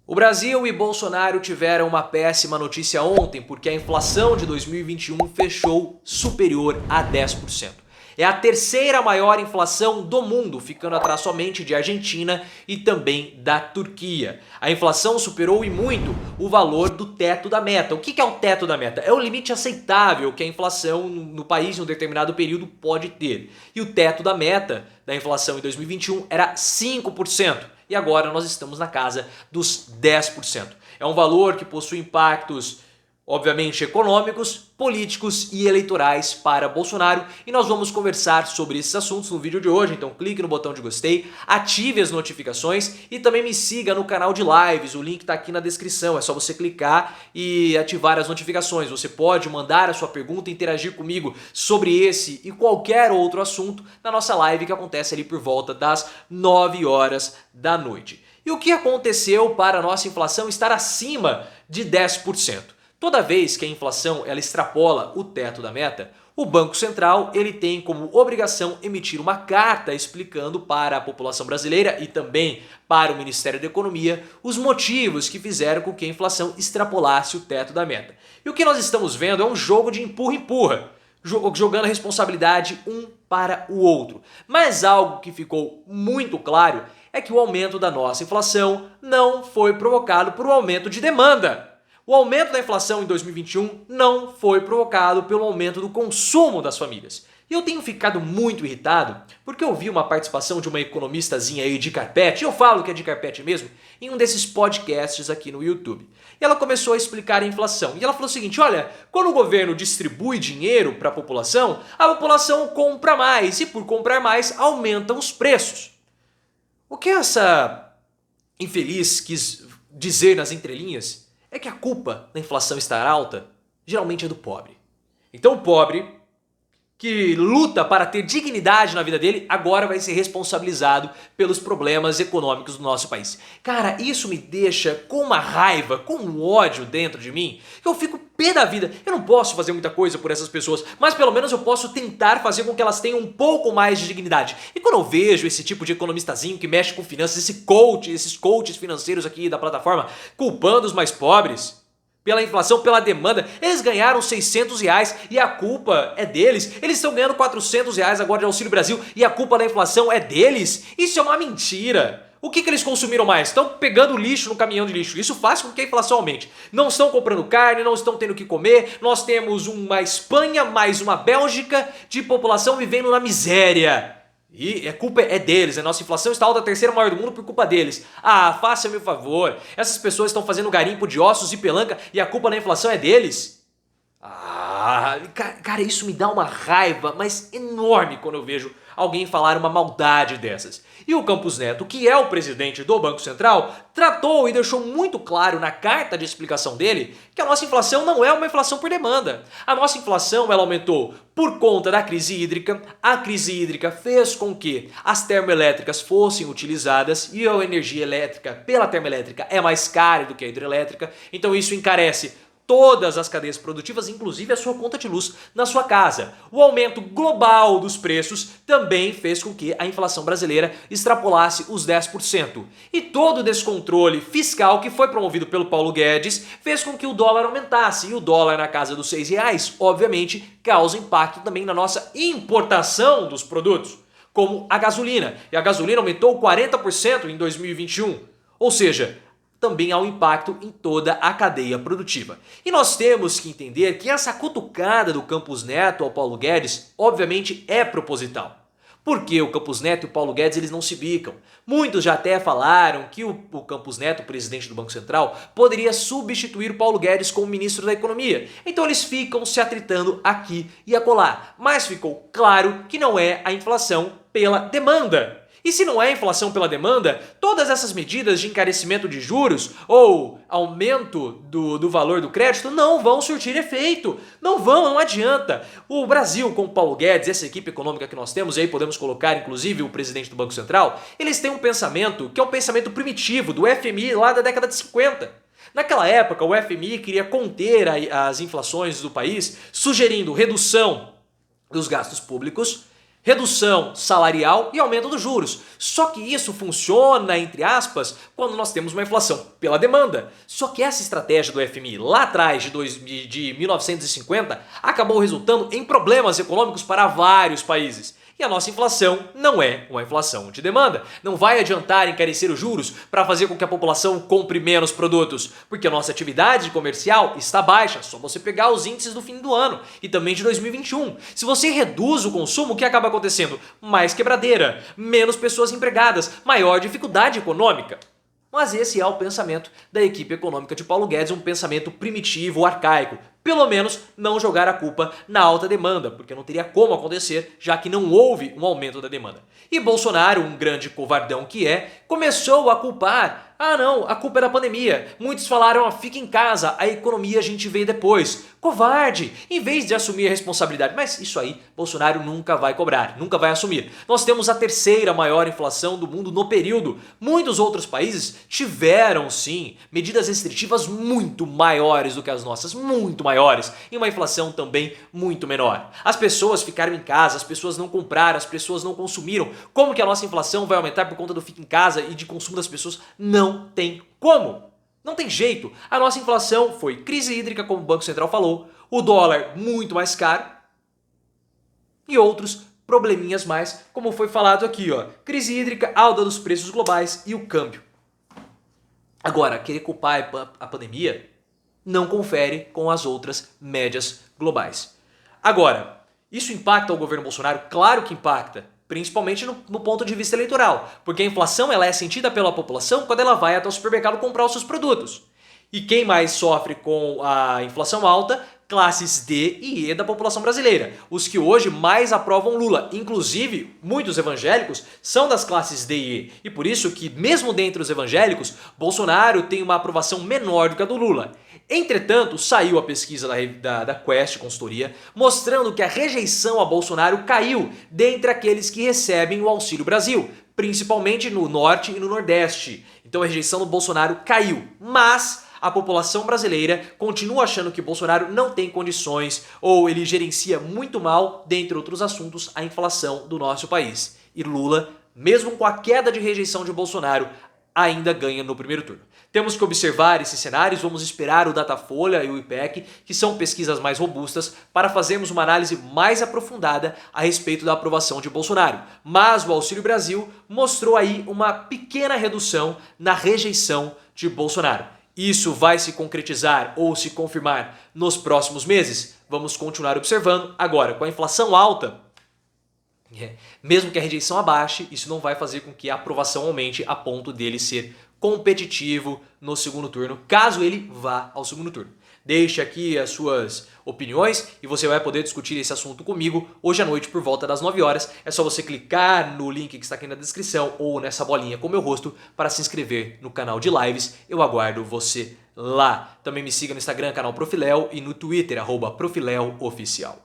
O Brasil e Bolsonaro tiveram uma péssima notícia ontem porque a inflação de 2021 fechou superior a 10%. É a terceira maior inflação do mundo, ficando atrás somente de Argentina e também da Turquia. A inflação superou e muito o valor do teto da meta. O que é o teto da meta? É o limite aceitável que a inflação no país em um determinado período pode ter. E o teto da meta da inflação em 2021 era 5%. E agora nós estamos na casa dos 10%. É um valor que possui impactos, obviamente, econômicos, políticos e eleitorais para Bolsonaro, e nós vamos conversar sobre esses assuntos no vídeo de hoje. Então clique no botão de gostei, ative as notificações e também me siga no canal de lives, o link está aqui na descrição, é só você clicar e ativar as notificações. Você pode mandar a sua pergunta e interagir comigo sobre esse e qualquer outro assunto na nossa live que acontece ali por volta das 9 horas da noite. E o que aconteceu para a nossa inflação estar acima de 10%? Toda vez que a inflação ela extrapola o teto da meta, o Banco Central ele tem como obrigação emitir uma carta explicando para a população brasileira e também para o Ministério da Economia os motivos que fizeram com que a inflação extrapolasse o teto da meta. E o que nós estamos vendo é um jogo de empurra-empurra, jogando a responsabilidade um para o outro. Mas algo que ficou muito claro é que o aumento da nossa inflação não foi provocado por um aumento de demanda. O aumento da inflação em 2021 não foi provocado pelo aumento do consumo das famílias. E eu tenho ficado muito irritado porque eu vi uma participação de uma economistazinha aí de carpete, eu falo que é de carpete mesmo, em um desses podcasts aqui no YouTube. E ela começou a explicar a inflação. E ela falou o seguinte, olha, quando o governo distribui dinheiro para a população compra mais e por comprar mais aumentam os preços. O que essa infeliz quis dizer nas entrelinhas é que a culpa da inflação estar alta geralmente é do pobre. Então o pobre, que luta para ter dignidade na vida dele, agora vai ser responsabilizado pelos problemas econômicos do nosso país. Cara, isso me deixa com uma raiva, com um ódio dentro de mim, que eu fico pé da vida. Eu não posso fazer muita coisa por essas pessoas, mas pelo menos eu posso tentar fazer com que elas tenham um pouco mais de dignidade. E quando eu vejo esse tipo de economistazinho que mexe com finanças, esses coaches financeiros aqui da plataforma, culpando os mais pobres pela inflação, pela demanda, eles ganharam R$600 e a culpa é deles. Eles estão ganhando R$400 agora de Auxílio Brasil e a culpa da inflação é deles. Isso é uma mentira. O que eles consumiram mais? Estão pegando lixo no caminhão de lixo. Isso faz com que a inflação aumente. Não estão comprando carne, não estão tendo o que comer. Nós temos uma Espanha mais uma Bélgica de população vivendo na miséria. E a culpa é deles, a nossa inflação está alta, a terceira maior do mundo por culpa deles. Ah, faça-me o favor, essas pessoas estão fazendo garimpo de ossos e pelanca e a culpa da inflação é deles? Ah, cara, isso me dá uma raiva, mas enorme quando eu vejo alguém falar uma maldade dessas. E o Campos Neto, que é o presidente do Banco Central, tratou e deixou muito claro na carta de explicação dele que a nossa inflação não é uma inflação por demanda. A nossa inflação ela aumentou por conta da crise hídrica. A crise hídrica fez com que as termoelétricas fossem utilizadas e a energia elétrica pela termoelétrica é mais cara do que a hidrelétrica, então isso encarece todas as cadeias produtivas, inclusive a sua conta de luz na sua casa. O aumento global dos preços também fez com que a inflação brasileira extrapolasse os 10%. E todo o descontrole fiscal que foi promovido pelo Paulo Guedes fez com que o dólar aumentasse. E o dólar na casa dos R$6, obviamente, causa impacto também na nossa importação dos produtos, como a gasolina. E a gasolina aumentou 40% em 2021. Ou seja, também há um impacto em toda a cadeia produtiva. E nós temos que entender que essa cutucada do Campos Neto ao Paulo Guedes, obviamente, é proposital. Porque o Campos Neto e o Paulo Guedes eles não se bicam. Muitos já até falaram que o Campos Neto, presidente do Banco Central, poderia substituir o Paulo Guedes como ministro da Economia. Então eles ficam se atritando aqui e acolá. Mas ficou claro que não é a inflação pela demanda. E se não é inflação pela demanda, todas essas medidas de encarecimento de juros ou aumento do valor do crédito não vão surtir efeito. Não adianta. O Brasil, com o Paulo Guedes, essa equipe econômica que nós temos, e aí podemos colocar inclusive o presidente do Banco Central, eles têm um pensamento que é um pensamento primitivo do FMI lá da década de 50. Naquela época, o FMI queria conter as inflações do país, sugerindo redução dos gastos públicos, redução salarial e aumento dos juros. Só que isso funciona, entre aspas, quando nós temos uma inflação pela demanda. Só que essa estratégia do FMI lá atrás de 1950 acabou resultando em problemas econômicos para vários países. E a nossa inflação não é uma inflação de demanda. Não vai adiantar encarecer os juros para fazer com que a população compre menos produtos, porque a nossa atividade comercial está baixa. Só você pegar os índices do fim do ano e também de 2021. Se você reduz o consumo, o que acaba acontecendo? Mais quebradeira, menos pessoas empregadas, maior dificuldade econômica. Mas esse é o pensamento da equipe econômica de Paulo Guedes, um pensamento primitivo, arcaico. Pelo menos não jogar a culpa na alta demanda, porque não teria como acontecer, já que não houve um aumento da demanda. E Bolsonaro, um grande covardão que é, começou a culpar. Ah não, a culpa é da pandemia. Muitos falaram, fica em casa, a economia a gente vê depois. Covarde, em vez de assumir a responsabilidade. Mas isso aí, Bolsonaro nunca vai cobrar, nunca vai assumir. Nós temos a terceira maior inflação do mundo no período. Muitos outros países tiveram, sim, medidas restritivas muito maiores do que as nossas, muito maiores, e uma inflação também muito menor. As pessoas ficaram em casa, as pessoas não compraram, as pessoas não consumiram. Como que a nossa inflação vai aumentar por conta do fica em casa e de consumo das pessoas? Não tem como. Não tem jeito. A nossa inflação foi crise hídrica, como o Banco Central falou, o dólar muito mais caro e outros probleminhas mais, como foi falado aqui, crise hídrica, alta dos preços globais e o câmbio. Agora, querer culpar a pandemia não confere com as outras médias globais. Agora, isso impacta o governo Bolsonaro? Claro que impacta. Principalmente no ponto de vista eleitoral, porque a inflação ela é sentida pela população quando ela vai até o supermercado comprar os seus produtos. E quem mais sofre com a inflação alta? Classes D e E da população brasileira, os que hoje mais aprovam Lula. Inclusive, muitos evangélicos são das classes D e E, e por isso que, mesmo dentre os evangélicos, Bolsonaro tem uma aprovação menor do que a do Lula. Entretanto, saiu a pesquisa da Quest Consultoria mostrando que a rejeição a Bolsonaro caiu dentre aqueles que recebem o Auxílio Brasil, principalmente no Norte e no Nordeste. Então a rejeição do Bolsonaro caiu, mas a população brasileira continua achando que Bolsonaro não tem condições ou ele gerencia muito mal, dentre outros assuntos, a inflação do nosso país. E Lula, mesmo com a queda de rejeição de Bolsonaro, ainda ganha no primeiro turno. Temos que observar esses cenários, vamos esperar o Datafolha e o IPEC, que são pesquisas mais robustas, para fazermos uma análise mais aprofundada a respeito da aprovação de Bolsonaro. Mas o Auxílio Brasil mostrou aí uma pequena redução na rejeição de Bolsonaro. Isso vai se concretizar ou se confirmar nos próximos meses? Vamos continuar observando. Agora, com a inflação alta, mesmo que a rejeição abaixe, isso não vai fazer com que a aprovação aumente a ponto dele ser competitivo no segundo turno, caso ele vá ao segundo turno. Deixe aqui as suas opiniões e você vai poder discutir esse assunto comigo hoje à noite por volta das 9 horas. É só você clicar no link que está aqui na descrição ou nessa bolinha com meu rosto para se inscrever no canal de lives. Eu aguardo você lá. Também me siga no Instagram, canal Profiléu, e no Twitter, @ProfiléuOficial.